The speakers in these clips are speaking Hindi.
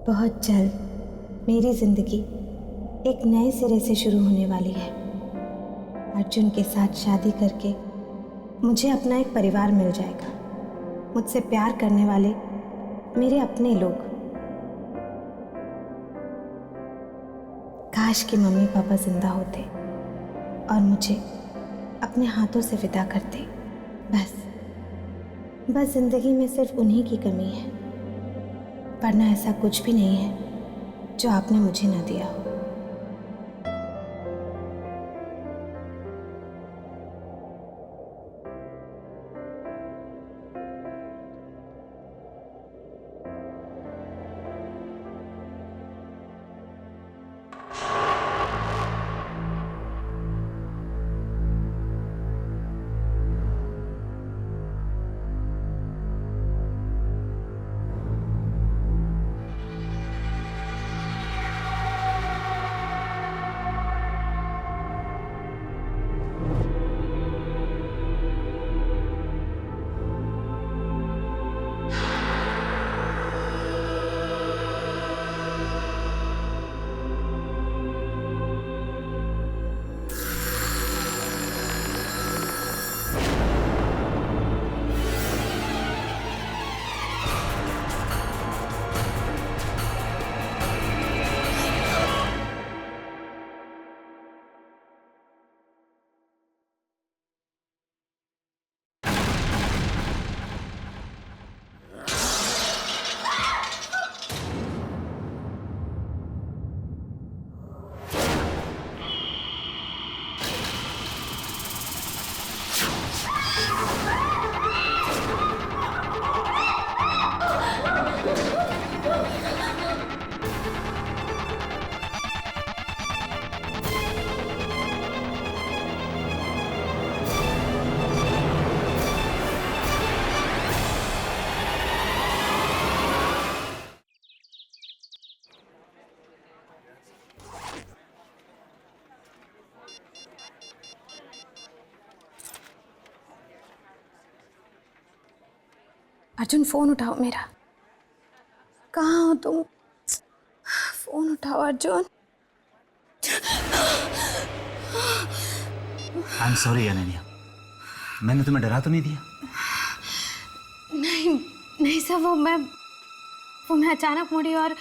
बहुत जल्द मेरी जिंदगी एक नए सिरे से शुरू होने वाली है। अर्जुन के साथ शादी करके मुझे अपना एक परिवार मिल जाएगा, मुझसे प्यार करने वाले मेरे अपने लोग। काश कि मम्मी पापा जिंदा होते और मुझे अपने हाथों से विदा करते। बस जिंदगी में सिर्फ उन्हीं की कमी है, वरना ऐसा कुछ भी नहीं है जो आपने मुझे ना दिया हो। अर्जुन, फोन उठाओ मेरा। कहाँ हो तुम? फोन उठाओ Arjun. I am sorry Ananya, मैंने तुम्हें डरा तो नहीं दिया? नहीं सर, वो मैं अचानक मुड़ी और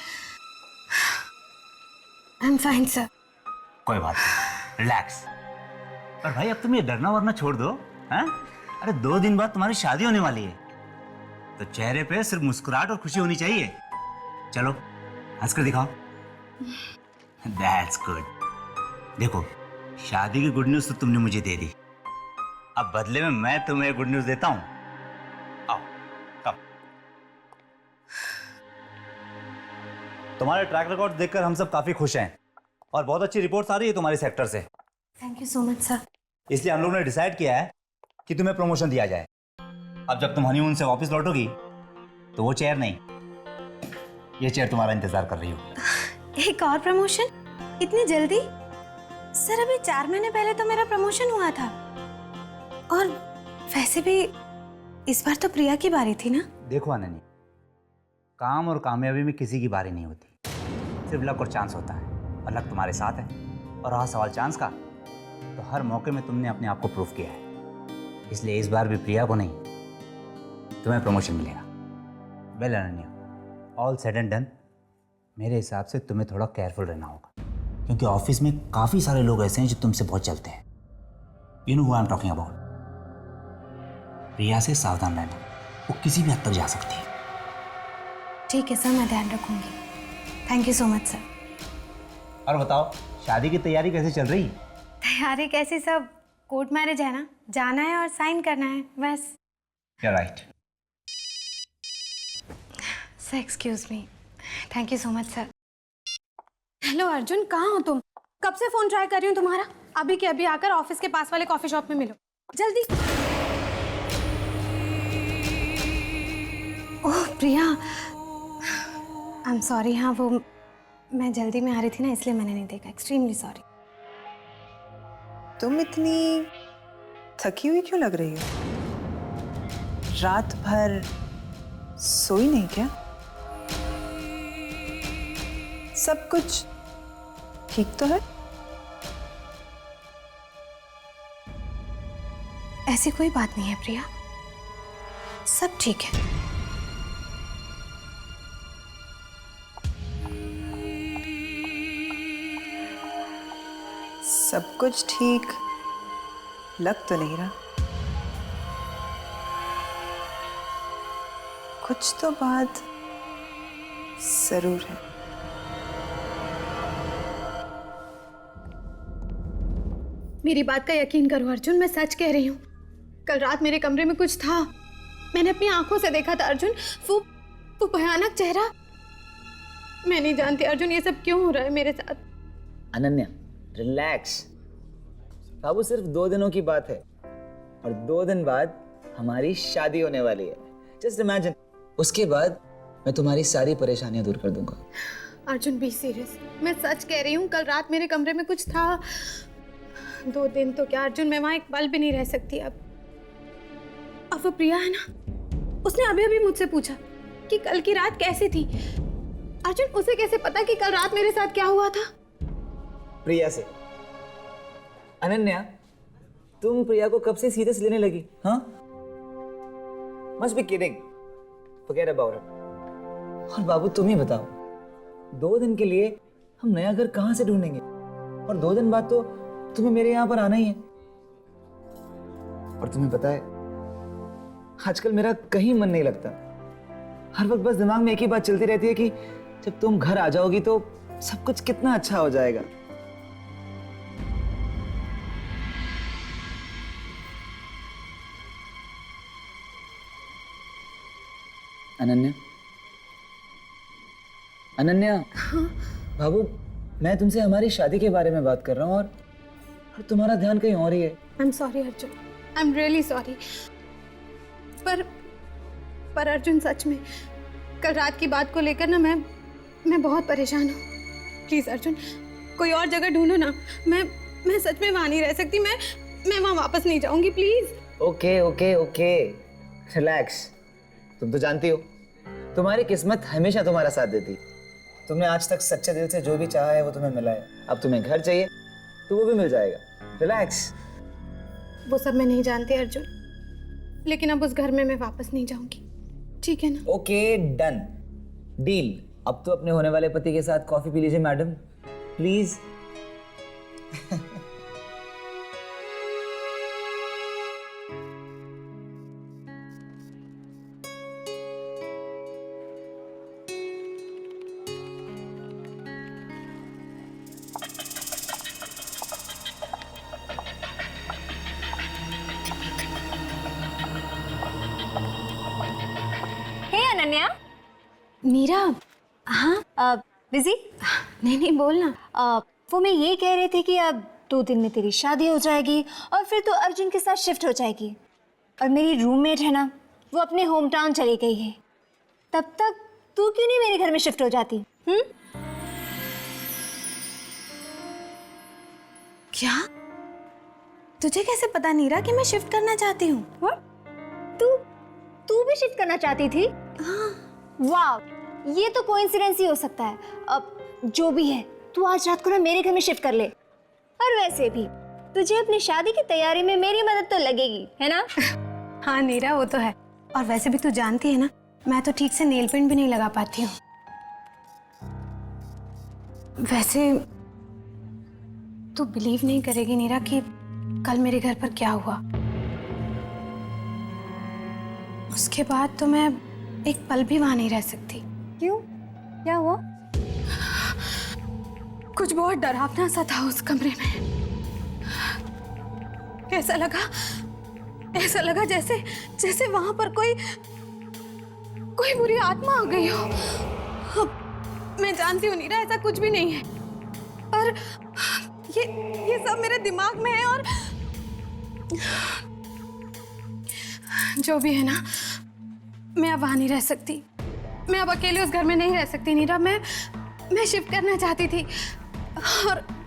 आई एम फाइन सर। कोई बात नहीं, रिलैक्स। पर भाई अब तुम ये डरना वरना छोड़ दो, हैं? अरे 2 दिन बाद तुम्हारी शादी होने वाली है, तो चेहरे पे सिर्फ मुस्कुराहट और खुशी होनी चाहिए। चलो हंस कर दिखाओ। That's good. देखो, शादी की गुड न्यूज तो तुमने मुझे दे दी, अब बदले में मैं तुम्हें गुड न्यूज देता हूं। आओ, कम। तुम्हारे ट्रैक रिकॉर्ड देखकर हम सब काफी खुश हैं और बहुत अच्छी रिपोर्ट्स आ रही है तुम्हारे सेक्टर से। Thank you so much sir. इसलिए हम लोगों ने डिसाइड किया है कि तुम्हें प्रमोशन दिया जाए। अब जब तुम हनीमून से वापस लौटोगी तो वो चेयर नहीं, ये चेयर तुम्हारा इंतजार कर रही हो। एक और प्रमोशन? इतनी जल्दी? सर अभी 4 महीने पहले तो मेरा प्रमोशन हुआ था, और वैसे भी इस बार तो प्रिया की बारी थी ना। देखो अनन्या, काम और कामयाबी में किसी की बारी नहीं होती, सिर्फ लक और चांस होता है, और लक तुम्हारे साथ है। और रहा सवाल चांस का, तो हर मौके में तुमने अपने आप को प्रूव किया है, इसलिए इस बार भी प्रिया को नहीं, तुम्हें प्रमोशन मिलेगा। Well Ananya, all said and done, मेरे हिसाब से तुम्हें थोड़ा केयरफुल रहना होगा, क्योंकि ऑफिस में काफ़ी सारे लोग ऐसे हैं जो तुमसे बहुत चलते हैं। You know who I am talking about. Priya से सावधान रहना, वो किसी भी हद तक जा सकती है। ठीक है सर, मैं ध्यान रखूंगी। Thank you so much sir. और बताओ, शादी की तैयारी कैसे चल रही? तैयारी कैसी, सब कोर्ट मैरिज है ना, जाना है और साइन करना है बस। You're right. Sir excuse me. Thank you so much sir. Hello Arjun, कहाँ हो तुम? कब से फोन ट्राई कर रही हूँ तुम्हारा। अभी के अभी आकर ऑफिस के पास वाले कॉफी शॉप में मिलो, जल्दी। ओह प्रिया, आई एम सॉरी। हाँ वो मैं जल्दी में आ रही थी ना, इसलिए मैंने नहीं देखा। Extremely sorry. तुम इतनी थकी हुई क्यों लग रही हो? रात भर सोई नहीं क्या? सब कुछ ठीक तो है? ऐसी कोई बात नहीं है प्रिया, सब ठीक है। सब कुछ ठीक लग तो नहीं रहा। कुछ तो बात जरूर है। मेरी बात का यकीन करो अर्जुन, मैं सच कह रही हूँ। कल रात मेरे कमरे में कुछ था, मैंने अपनी आंखों से देखा था अर्जुन। वो भयानक चेहरा। मैं नहीं जानती अर्जुन ये सब क्यों हो रहा है मेरे साथ। अनन्या रिलैक्स, बाबू सिर्फ 2 दिनों की बात है और 2 दिन बाद हमारी शादी होने वाली है। जस्ट इमेजिन, उसके बाद मैं तुम्हारी सारी परेशानियां दूर कर दूंगा। अर्जुन बी सीरियस, मैं सच कह रही हूँ। कल रात मेरे कमरे में कुछ था। 2 दिन तो क्या अर्जुन, मैं वहाँ एक पल भी नहीं रह सकती अब वो प्रिया है ना, उसने अभी अभी मुझसे पूछा कि कल की रात कैसी थी। अर्जुन उसे कैसे पता कि कल रात मेरे साथ क्या हुआ था? प्रिया से। अनन्या, तुम प्रिया को कब से सीरियस लेने लगी? हाँ, must be kidding, forget about it. और बाबू तुम ही बताओ, 2 दिन के लिए हम नया घर कहाँ से ढूंढेंगे? और 2 दिन बाद तो तुम्हें मेरे यहाँ पर आना ही है। और तुम्हें पता है, आजकल मेरा कहीं मन नहीं लगता। हर वक्त बस दिमाग में एक ही बात चलती रहती है कि जब तुम घर आ जाओगी तो सब कुछ कितना अच्छा हो जाएगा। अनन्या, अनन्या, बाबू मैं तुमसे हमारी शादी के बारे में बात कर रहा हूँ और तुम्हारा ध्यान कहीं और ही है। I am sorry Arjun, I am really sorry. पर अर्जुन सच में कल रात की बात को लेकर ना मैं बहुत परेशान हूँ। प्लीज अर्जुन, कोई और जगह ढूंढो ना। मैं सच में वहाँ नहीं रह सकती। मैं वहाँ वापस नहीं जाऊंगी, please. Okay okay okay, relax. तुम तो जानती हो, तुम्हारी किस्मत हमेशा तुम्हारा साथ देती। तुमने आज तक सच्चे दिल से जो भी चाहा है वो तुम्हें मिला है। अब तुम्हें घर चाहिए तो वो भी मिल जाएगा। रिलैक्स। वो सब मैं नहीं जानती अर्जुन, लेकिन अब उस घर में मैं वापस नहीं जाऊंगी, ठीक है ना? Okay done, deal. अब तो अपने होने वाले पति के साथ कॉफी पी लीजिए मैडम, प्लीज। अनन्या। मीरा, हाँ बिजी? नहीं बोलना। वो मैं ये कह रही थी कि अब 2 दिन में तेरी शादी हो जाएगी और फिर तो अर्जुन के साथ शिफ्ट हो जाएगी। और मेरी रूममेट है ना, वो अपने होम टाउन चली गई है। तब तक तू क्यों नहीं मेरे घर में शिफ्ट हो जाती? क्या? तुझे कैसे पता नीरा कि मैं शिफ्ट करना चाहती हूँ? तू भी शिफ्ट करना चाहती थी? हाँ। वाह, ये तो कोइंसिडेंस ही हो सकता है। अब जो भी है, तू आज रात को ना मेरे घर में शिफ्ट कर ले। और वैसे भी तुझे अपनी शादी की तैयारी में मेरी मदद तो लगेगी, है ना? हाँ नीरा, वो तो है। और वैसे भी तू जानती है ना, मैं तो ठीक से नेल पेंट भी नहीं लगा पाती हूँ। वैसे तू बिलीव नहीं करेगी नीरा कि कल मेरे घर पर क्या हुआ। उसके बाद तो मैं एक पल भी वहां नहीं रह सकती। क्यों? क्या हुआ? कुछ बहुत डरावना सा था उस कमरे में। ऐसा लगा जैसे वहां पर कोई बुरी आत्मा आ गई हो। मैं जानती हूँ नीरा, ऐसा कुछ भी नहीं है, पर ये सब मेरे दिमाग में है। और जो भी है ना, मैं अब वहां नहीं रह सकती। मैं अब अकेले उस घर में नहीं रह सकती नीरा। मैं शिफ्ट करना चाहती थी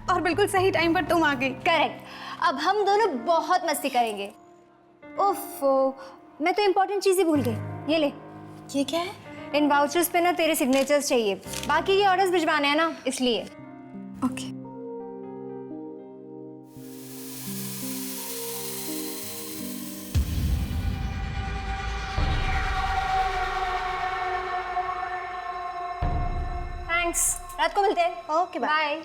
और बिल्कुल सही टाइम पर तुम आ गई। करेक्ट। अब हम दोनों बहुत मस्ती करेंगे। ओफो, मैं तो इम्पोर्टेंट चीज़ ही भूल गई। ये ले। ये क्या है? इन वाउचर्स पे ना तेरे सिग्नेचर्स चाहिए, बाकी के ऑर्डर्स भिजवाने हैं ना, इसलिए। ओके। थैंक्स, रात को मिलते हैं। Okay, bye. बाय।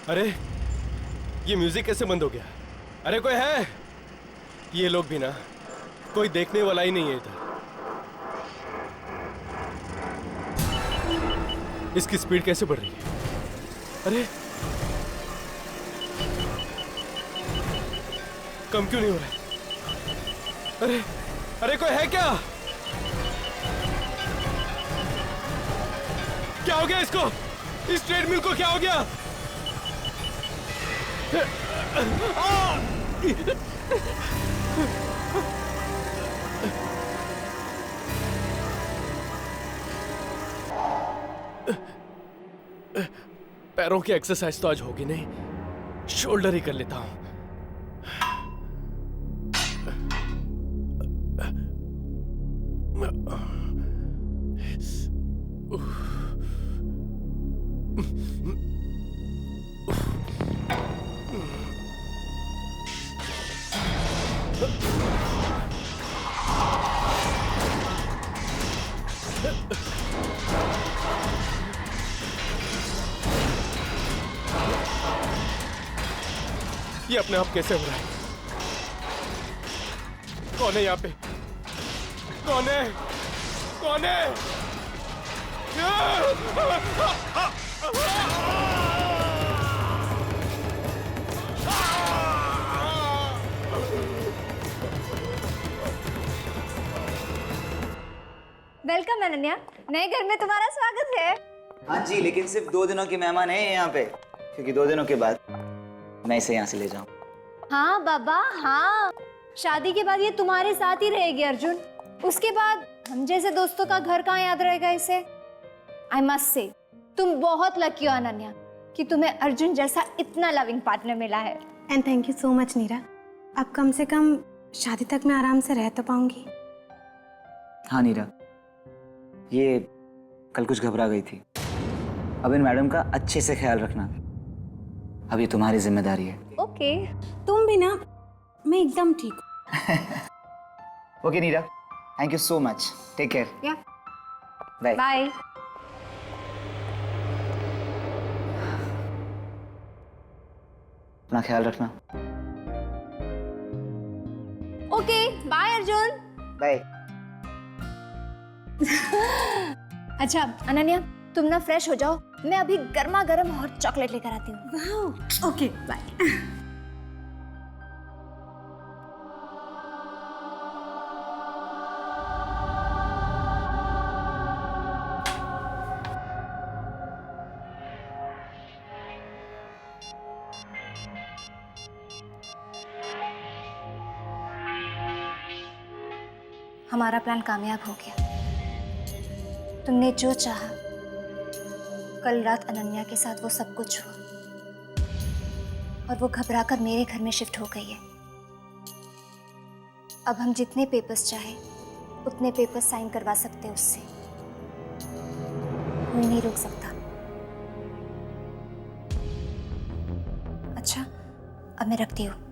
अरे ये म्यूजिक कैसे बंद हो गया? अरे कोई है? ये लोग भी ना, कोई देखने वाला ही नहीं है इधर। इसकी स्पीड कैसे बढ़ रही है? अरे कम क्यों नहीं हो रहा है? अरे अरे कोई है क्या? क्या हो गया इसको? इस ट्रेडमिल को क्या हो गया? पैरों की एक्सरसाइज तो आज होगी नहीं, शोल्डर ही कर लेता हूं। ये अपने आप कैसे हो रहा है? कौन है यहाँ पे? कौन है? कौन है? वेलकम अनन्या, नए घर में तुम्हारा स्वागत है। हाँ जी, लेकिन सिर्फ 2 दिनों के मेहमान हैं यहाँ पे, क्योंकि 2 दिनों के बाद मैं इसे यहाँ से ले जाऊँ। हाँ बाबा हाँ, शादी के बाद ये तुम्हारे साथ ही रहेगी अर्जुन। उसके बाद हम जैसे दोस्तों का घर कहाँ याद रहेगा इसे। आई मस्ट से तुम बहुत लकी हो अनन्या कि तुम्हें अर्जुन जैसा इतना लविंग पार्टनर मिला है। And thank you so much Neera. अब कम से कम शादी तक मैं आराम से रह तो पाऊंगी। हाँ नीरा, ये कल कुछ घबरा गई थी। अब इन मैडम का अच्छे से ख्याल रखना, अब ये तुम्हारी जिम्मेदारी है। ओके। तुम भी ना, मैं एकदम ठीक हूँ। Okay Neera, thank you so much, take care. Yeah bye. Bye. अपना ख्याल रखना। Okay bye Arjun. बाय। अच्छा अनन्या, तुम ना फ्रेश हो जाओ, मैं अभी गर्मा गर्म हॉट चॉकलेट लेकर आती हूँ। Wow, okay bye. हमारा प्लान कामयाब हो गया। तुमने जो चाहा, कल रात अनन्या के साथ वो सब कुछ हुआ और वो घबराकर मेरे घर में शिफ्ट हो गई है। अब हम जितने पेपर्स चाहे उतने पेपर्स साइन करवा सकते हैं उससे, कोई नहीं रोक सकता। अच्छा अब मैं रखती हूँ।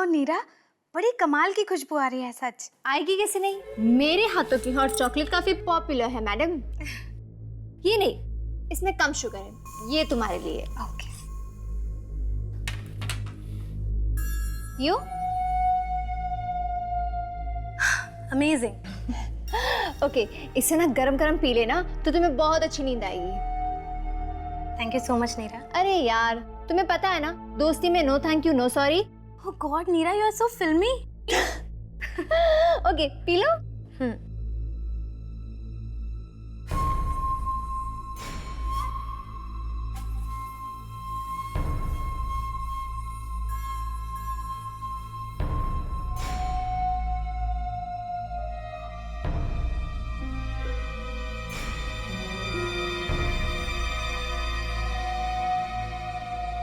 नीरा, बड़ी कमाल की खुशबू आ रही है सच। आएगी कैसे नहीं, मेरे हाथों की हॉट चॉकलेट काफी पॉपुलर है मैडम। ये नहीं, इसमें कम शुगर है, ये तुम्हारे लिए। ओके। You amazing. ओके, इसे ना गरम गरम पी लेना तो तुम्हें बहुत अच्छी नींद आएगी। Thank you so much Neera. अरे यार, तुम्हें पता है ना, दोस्ती में no thank you no sorry. Oh god Neera, you are so filmy. Okay, P low.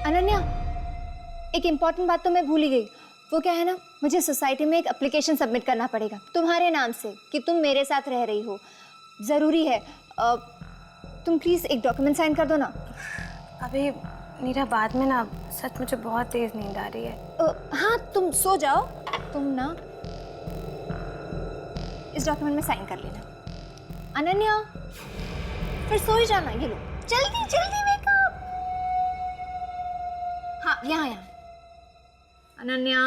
Ananya, एक इम्पॉर्टेंट बात तो मैं भूल ही गई। वो क्या है ना, मुझे सोसाइटी में एक एप्लीकेशन सबमिट करना पड़ेगा तुम्हारे नाम से कि तुम मेरे साथ रह रही हो। ज़रूरी है, तुम प्लीज़ एक डॉक्यूमेंट साइन कर दो ना। अभी नीरा, बाद में ना, सच मुझे बहुत तेज नींद आ रही है। हाँ, तुम सो जाओ। तुम ना इस डॉक्यूमेंट में साइन कर लेना। अनन्या, फिर सो ही जाना। ये लो, जल्दी जल्दी वेकअप। हाँ, यहाँ यहाँ। अनन्या,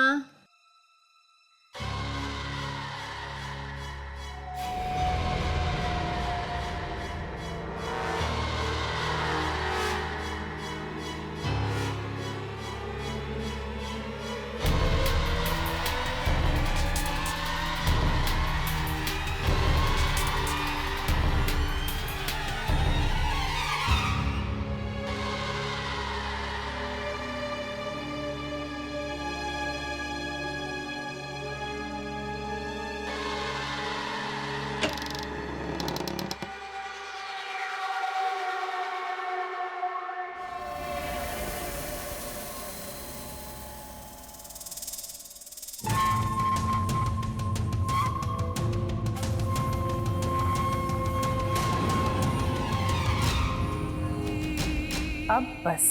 अब बस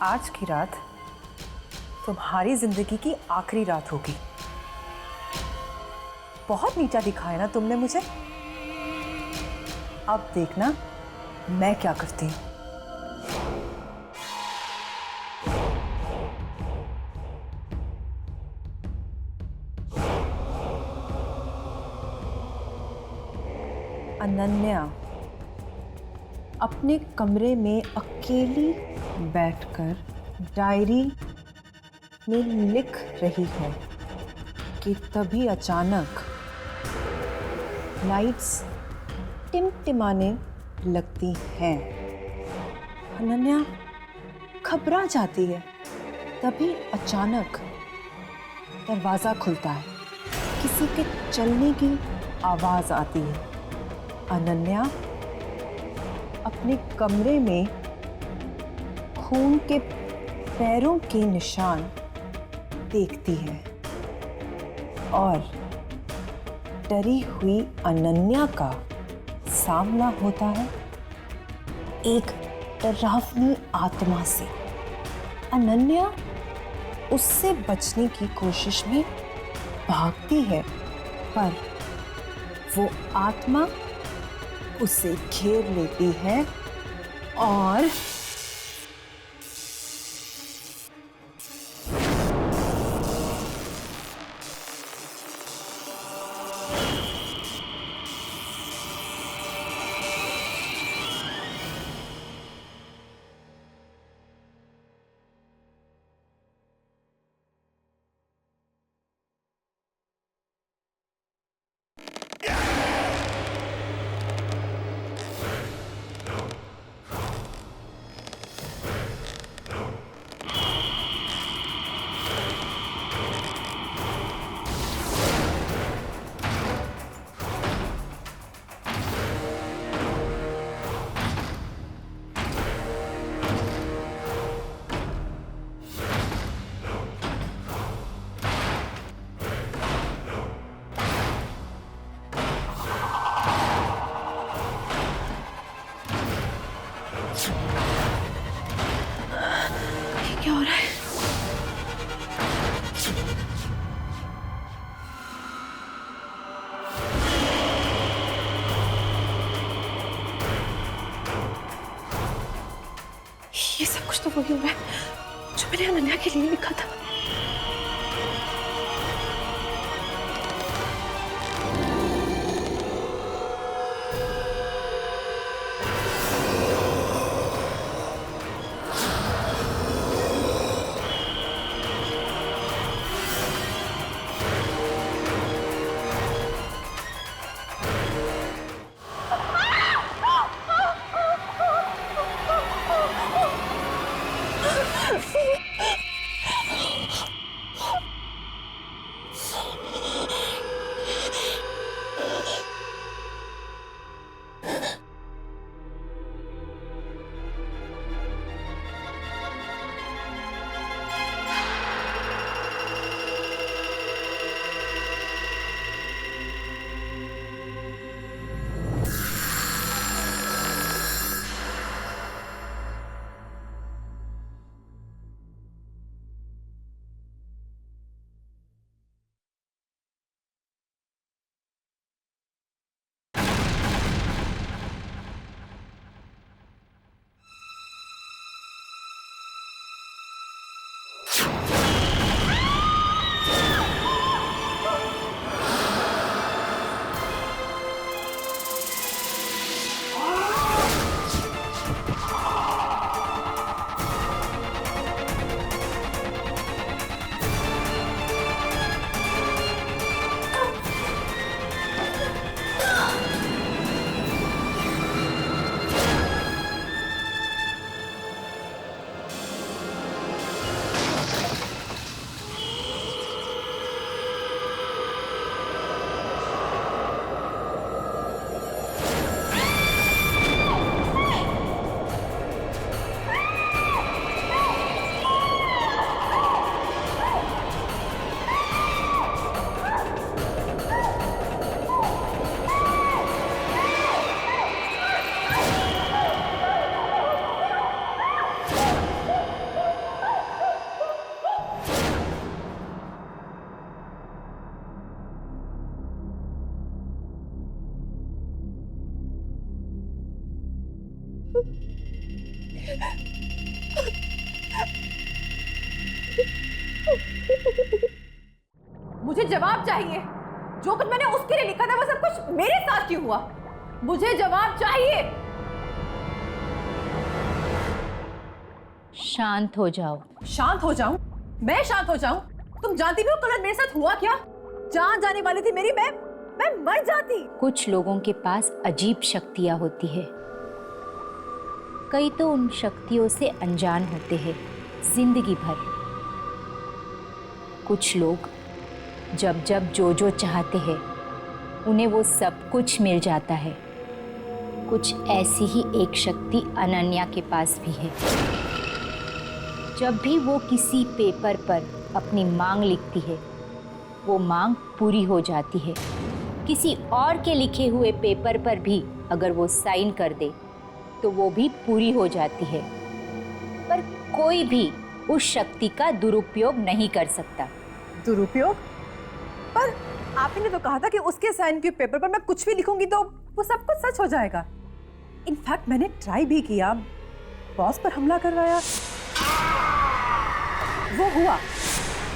आज की रात तुम्हारी जिंदगी की आखिरी रात होगी। बहुत नीचा दिखाया ना तुमने मुझे। अब देखना मैं क्या करती हूँ। अनन्या अपने कमरे में अकेली बैठकर डायरी में लिख रही है कि तभी अचानक लाइट्स टिमटिमाने लगती हैं। अनन्या घबरा जाती है। तभी अचानक दरवाज़ा खुलता है, किसी के चलने की आवाज़ आती है। अनन्या अपने कमरे में खून के पैरों के निशान देखती है और डरी हुई अनन्या का सामना होता है एक डरावनी आत्मा से। अनन्या उससे बचने की कोशिश में भागती है, पर वो आत्मा उसे घेर लेती है और क्या हो रहा है? ये सब कुछ तो वही हो रहा है जो मैंने अनन्या के लिए लिखा था। मुझे जवाब चाहिए। जो कुछ मैंने उसके लिए लिखा था वो सब कुछ मेरे साथ क्यों हुआ? मुझे जवाब चाहिए। शांत हो जाओ। शांत हो जाऊं? मैं शांत हो जाऊं? तुम जानती भी हो कल मेरे साथ हुआ क्या? जान जाने वाली थी मेरी, मैं मर जाती। कुछ लोगों के पास अजीब शक्तियां होती है, कई तो उन शक्तियों से अनजान होते हैं जिंदगी भर। कुछ लोग जब जब जो चाहते हैं उन्हें वो सब कुछ मिल जाता है। कुछ ऐसी ही एक शक्ति अनन्या के पास भी है। जब भी वो किसी पेपर पर अपनी मांग लिखती है वो मांग पूरी हो जाती है। किसी और के लिखे हुए पेपर पर भी अगर वो साइन कर दे तो वो भी पूरी हो जाती है। पर कोई भी उस शक्ति का दुरुपयोग नहीं कर सकता। दुरुपयोग? पर आपने तो कहा था कि उसके साइन के पेपर पर मैं कुछ भी लिखूंगी तो वो सब कुछ सच हो जाएगा। इनफैक्ट मैंने ट्राई भी किया, बॉस पर हमला करवाया, वो हुआ।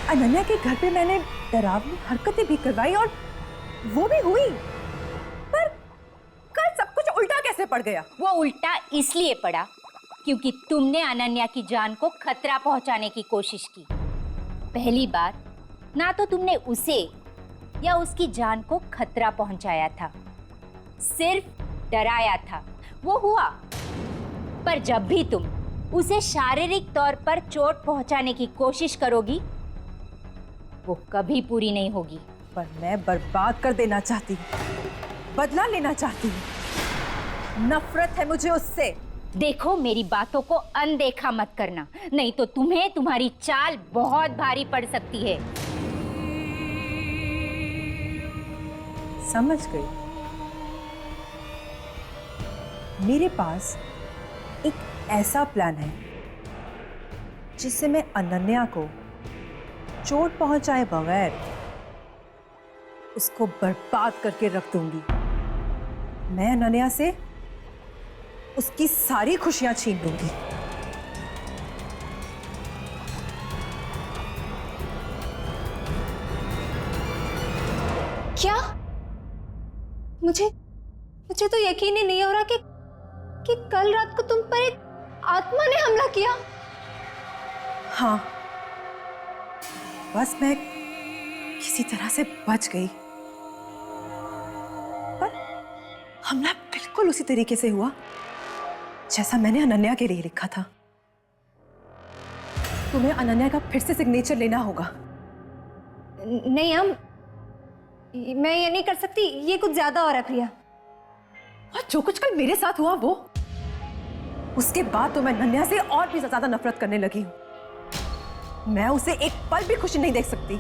अनन्या के घर पे मैंने डरावनी हरकतें भी करवाई और वो भी हुई। पर कल सब कुछ उल्टा कैसे पड़ गया? वो उल्टा इसलिए पड़ा क्योंकि तुमने अनन्या की जान को खतरा पहुंचाने की कोशिश की। पहली बार ना तो तुमने उसे या उसकी जान को खतरा पहुंचाया था, सिर्फ डराया था, वो हुआ। पर जब भी तुम उसे शारीरिक तौर पर चोट पहुंचाने की कोशिश करोगी वो कभी पूरी नहीं होगी। पर मैं बर्बाद कर देना चाहती हूँ, बदला लेना चाहती हूँ। नफरत है मुझे उससे। देखो, मेरी बातों को अनदेखा मत करना, नहीं तो तुम्हें तुम्हारी चाल बहुत भारी पड़ सकती है। समझ गई। मेरे पास एक ऐसा प्लान है जिससे मैं अनन्या को चोट पहुंचाए बगैर उसको बर्बाद करके रख दूंगी। मैं अनन्या से उसकी सारी खुशियां छीन लूंगी। मुझे तो यकीन ही नहीं हो रहा कि कल रात को तुम पर एक आत्मा ने हमला किया। हाँ, बस मैं किसी तरह से बच गई, पर हमला बिल्कुल उसी तरीके से हुआ जैसा मैंने अनन्या के लिए लिखा था। तुम्हें अनन्या का फिर से सिग्नेचर लेना होगा। नहीं मैं ये नहीं कर सकती, ये कुछ ज्यादा हो रहा है प्रिया। और जो कुछ कल मेरे साथ हुआ वो, उसके बाद तो मैं अनन्या से और भी ज्यादा नफरत करने लगी हूं। मैं उसे एक पल भी खुशी नहीं देख सकती।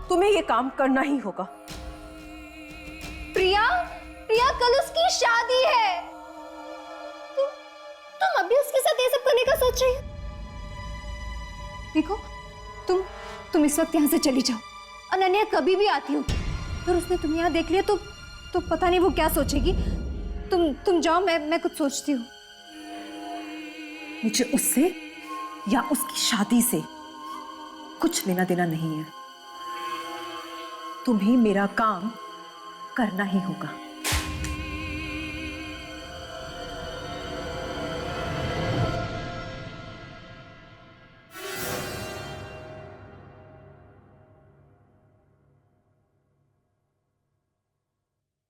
तुम्हें ये काम करना ही होगा। प्रिया कल उसकी शादी है। तुम अभी उसके साथ ये सब करने का सोच रही हो? देखो, तुम इस वक्त यहाँ से चली जाओ। अनन्या कभी भी आती होगी, अगर उसने तुम्हें यहाँ देख लिया तो पता नहीं वो क्या सोचेगी। तुम जाओ, मैं कुछ सोचती हूँ। मुझे उससे या उसकी शादी से कुछ लेना देना नहीं है। तुम्हें मेरा काम करना ही होगा।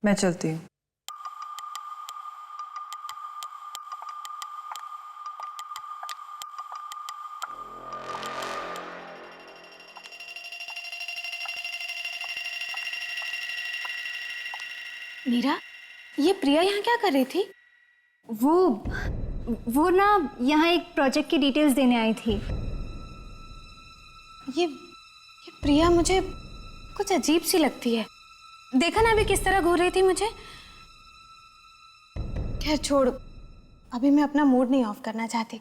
मैं चलती हूँ। मीरा, ये प्रिया यहाँ क्या कर रही थी? वो ना यहाँ एक प्रोजेक्ट की डिटेल्स देने आई थी। ये प्रिया मुझे कुछ अजीब सी लगती है। देखा ना अभी किस तरह घूर रही थी मुझे। खैर छोड़, अभी मैं अपना मूड नहीं ऑफ करना चाहती।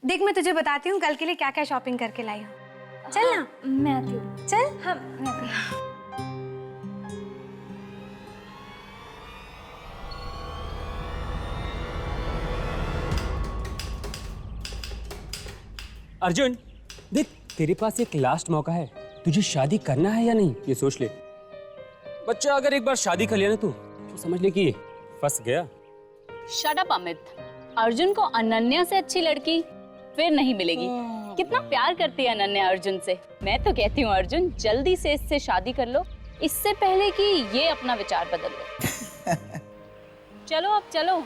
देख, मैं तुझे बताती हूँ कल के लिए क्या क्या शॉपिंग करके लाई हूँ। चल ना। मैं आती हूँ। चल। हाँ, मैं आती हूँ। अर्जुन, देख तेरे पास एक लास्ट मौका है। तुझे शादी करना है या नहीं ये सोच ले। बच्चा अगर एक बार शादी कर लिया ना तो समझ ले कि फंस गया। Shut up Amit. अर्जुन को अनन्या से अच्छी लड़की फिर नहीं मिलेगी। कितना प्यार करती है अनन्या अर्जुन से। मैं तो कहती हूँ अर्जुन जल्दी से इससे शादी कर लो, इससे पहले कि ये अपना विचार बदल ले। चलो अब चलो।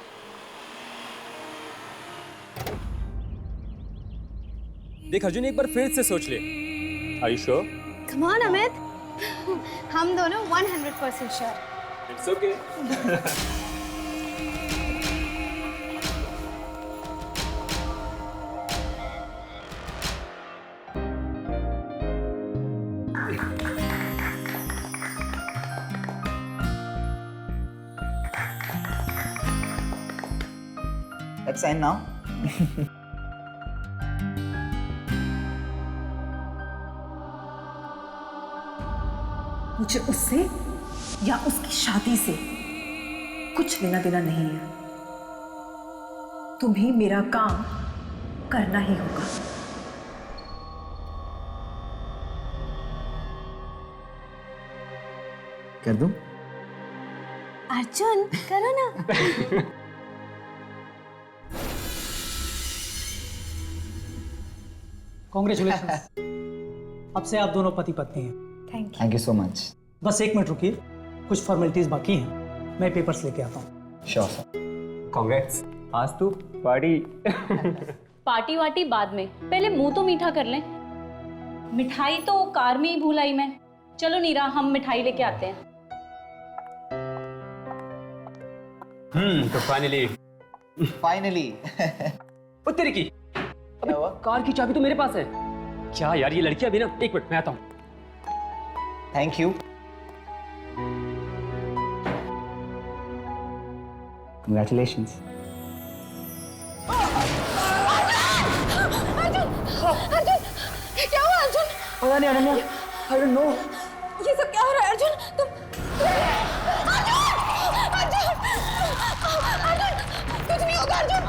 देख अर्जुन, एक बार फिर से सोच ले। Are you sure? Come on Amit, हम दोनों 100% sure. It's okay. Let's sign now. मुझे उससे या उसकी शादी से कुछ लेना देना नहीं है। तुम्हें मेरा काम करना ही होगा। कर दूं? अर्जुन करो ना। कॉन्ग्रेचुलेशन। अब से आप दोनों पति पत्नी हैं। Thank you so much. बस 1 मिनट रुकिए, कुछ फॉर्मेलिटीज बाकी हैं, मैं पेपर्स लेके आता हूँ। Sure sir. कांग्रेट्स, आज तू पार्टी। पार्टी वार्टी बाद में, पहले मुंह तो मीठा कर लें। मिठाई तो कार में ही भूल आई मैं। चलो नीरा, हम मिठाई लेके आते हैं। तो फाइनली ओ तेरी की, अबे कार की चाबी तो मेरे पास है। क्या यार, ये लड़की अभी ना, 1 मिनट मैं आता हूँ। Thank you. Congratulations. अर्जुन, क्या हुआ अर्जुन? पता नहीं अनन्या, I don't know. ये सब क्या हो रहा है अर्जुन? अर्जुन, कुछ नहीं होगा अर्जुन।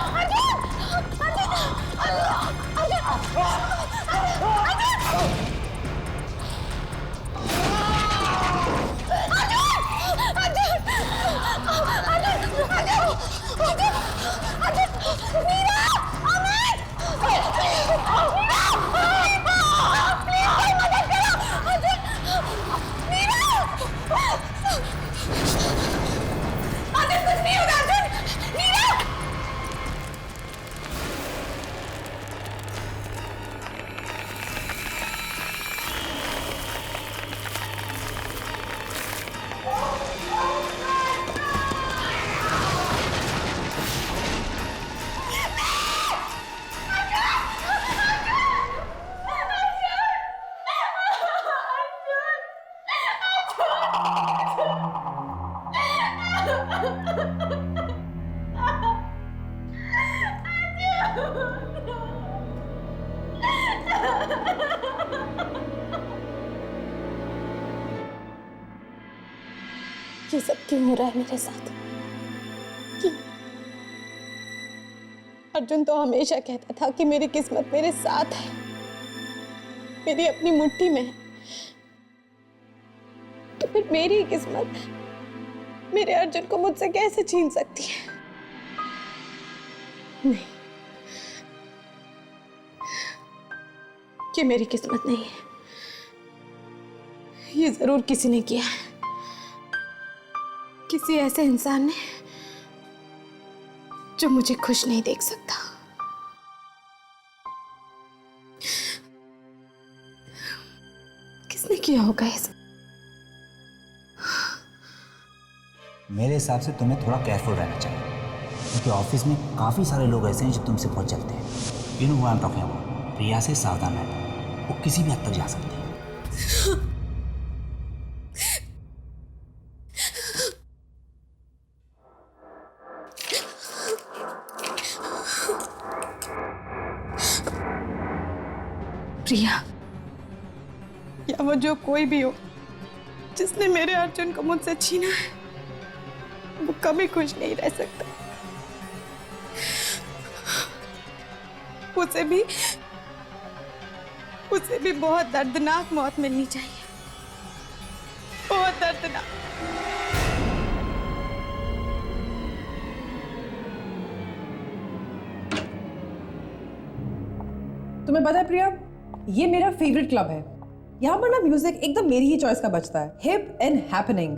ये सब क्यों हो रहा है मेरे साथ? क्यों? अर्जुन तो हमेशा कहता था कि मेरी किस्मत मेरे साथ है, मेरी अपनी मुट्ठी में है। तो फिर मेरी किस्मत मेरे अर्जुन को मुझसे कैसे छीन सकती है? नहीं, ये मेरी किस्मत नहीं है। ये जरूर किसी ने किया है, किसी ऐसे इंसान ने जो मुझे खुश नहीं देख सकता। किसने किया होगा ये सब? मेरे हिसाब से तुम्हें थोड़ा केयरफुल रहना चाहिए, क्योंकि ऑफिस में काफ़ी सारे लोग ऐसे हैं जो तुमसे बहुत चलते हैं। You know what I am talking about. Priya से सावधान रहना, वो किसी भी हद तक जा सकती है। प्रिया या वो जो कोई भी हो जिसने मेरे अर्जुन को मुझसे छीना है, वो कभी खुश नहीं रह सकता। उसे भी बहुत दर्दनाक मौत मिलनी चाहिए, बहुत दर्दनाक। तुम्हें पता है प्रिया, ये मेरा फेवरेट क्लब है। यहाँ पर ना म्यूजिक एकदम मेरी ही चॉइस का बजता है, हिप एंड हैपनिंग।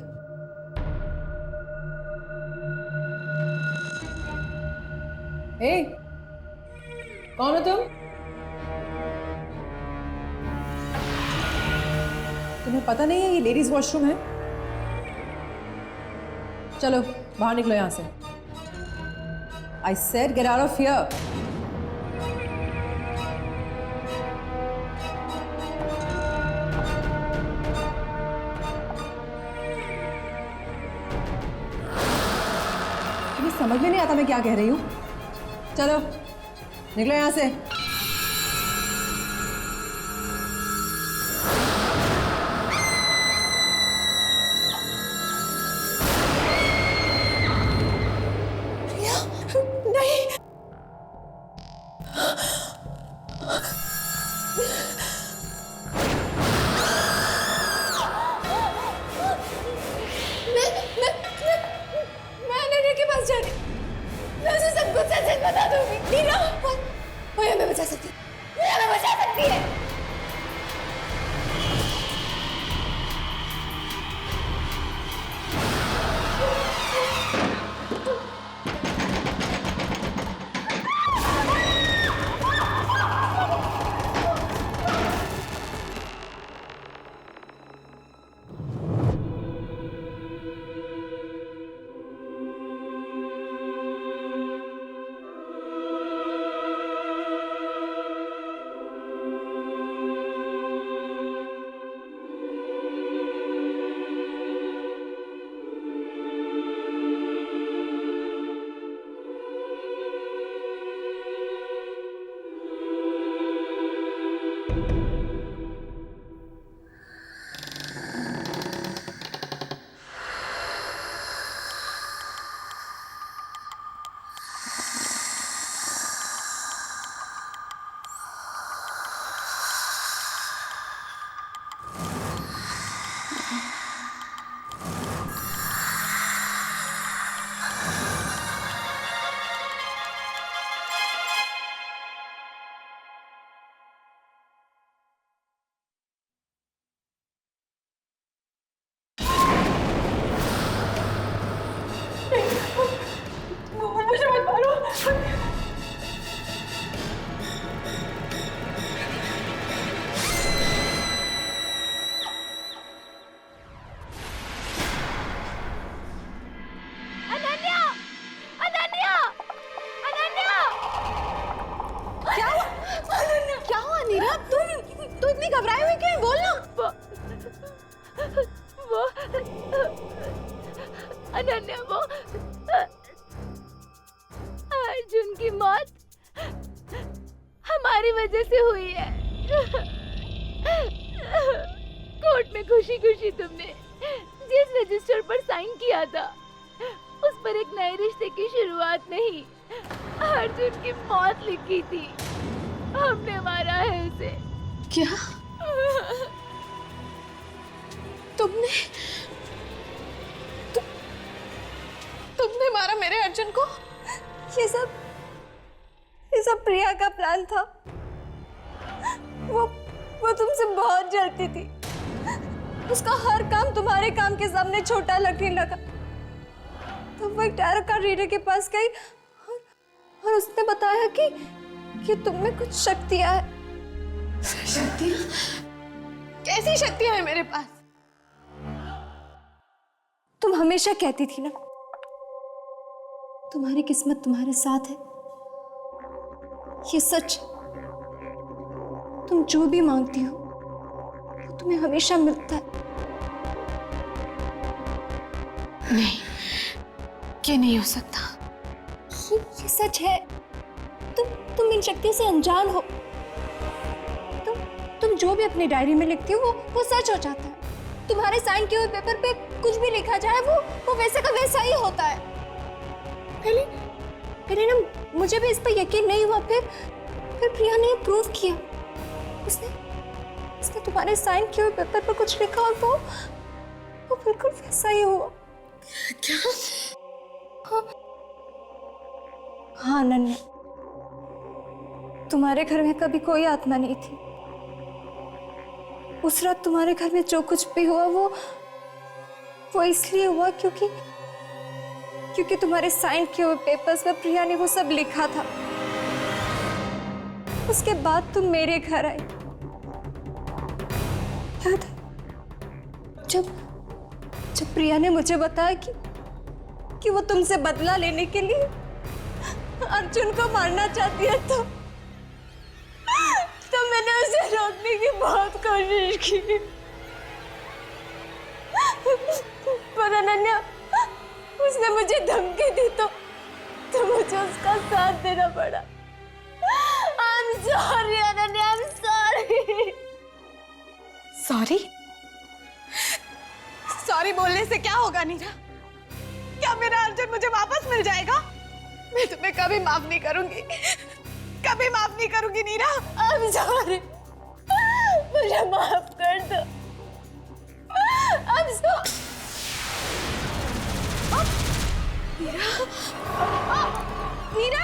हे, कौन हो तुम? तुम्हें पता नहीं है ये लेडीज वॉशरूम है? चलो बाहर निकलो यहां से। I said get out of here. समझ में नहीं आता मैं क्या कह रही हूँ। चलो निकलो यहाँ से। नहीं, मैं अनन्या के पास जा रही हूँ। मैं उसे सब कुछ सच बता दूंगी। नीना, वो हमें बचा सकती है, वो हमें बचा सकती है। तुम्हारी वजह से हुई है। कोर्ट में खुशी खुशी तुमने जिस रजिस्टर पर साइन किया था उस पर एक नए रिश्ते की शुरुआत नहीं, अर्जुन की मौत लिखी थी। हमने मारा है उसे। क्या? तुमने तुमने मारा मेरे अर्जुन को? ये सब प्रिया का प्लान था। वो तुमसे बहुत जलती थी। उसका हर काम तुम्हारे काम के सामने छोटा लगने लगा। तो वो एक टैरो कार्ड रीडर के पास गई और उसने बताया कि तुम में कुछ शक्तियां है। शक्ति? कैसी शक्तियां हैं मेरे पास? तुम हमेशा कहती थी ना, तुम्हारी किस्मत तुम्हारे साथ है। ये सच। तुम जो भी मांगती हो वो तुम्हें हमेशा मिलता है। नहीं, ये नहीं हो सकता। ये सच है। तुम इन शक्तियों से अनजान हो। तुम जो भी अपनी डायरी में लिखती हो वो सच हो जाता है। तुम्हारे साइन किए हुए पेपर पे कुछ भी लिखा जाए वो वैसे का वैसा ही होता है। पहले ना मुझे भी इस पर यकीन नहीं हुआ, फिर प्रिया ने प्रूव किया। उसने तुम्हारे साइन किए हुए पेपर पर कुछ लिखा और वो बिल्कुल वैसा ही हुआ। क्या? हाँ अनन्या, तुम्हारे घर में कभी कोई आत्मा नहीं थी। उस रात तुम्हारे घर में जो कुछ भी हुआ वो इसलिए हुआ क्योंकि तुम्हारे साइन किए हुए पेपर्स में प्रिया ने वो सब लिखा था। उसके बाद तुम मेरे घर आई। याद है जब प्रिया ने मुझे बताया कि वो तुमसे बदला लेने के लिए अर्जुन को मारना चाहती है, तो मैंने उसे रोकने की बहुत कोशिश की। पर अनन्या, उसने मुझे धमकी दी तो मुझे उसका साथ देना पड़ा। I'm sorry Ananya, I'm sorry। Sorry बोलने से क्या होगा नीरा? क्या मेरा अर्जुन मुझे वापस मिल जाएगा? मैं तुम्हें कभी माफ नहीं करूंगी, कभी माफ नहीं करूंगी नीरा। I'm sorry, मुझे माफ कर दो। I'm sorry। नीरा,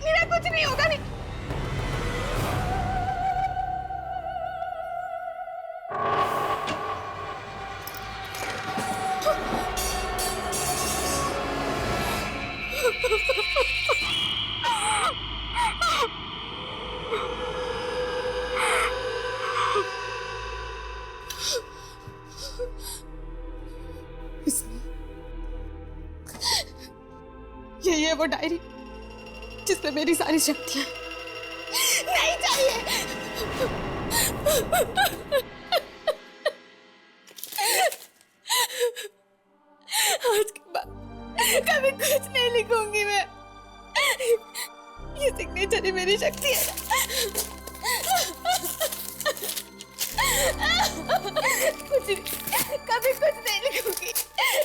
नीरा कुछ नहीं होगा। नहीं यही है वो डायरी जिसमें मेरी सारी शक्तियां नहीं चाहिए। आज के बाद कभी कुछ नहीं लिखूंगी मैं। ये सिग्नेचर ही मेरी शक्ति है। कुछ नहीं, कभी कुछ नहीं लिखूंगी,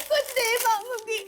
कुछ नहीं मांगूंगी।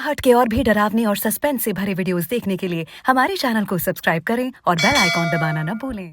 हट के और भी डरावने और सस्पेंस से भरे वीडियोस देखने के लिए हमारे चैनल को सब्सक्राइब करें और बेल आइकॉन दबाना न भूलें।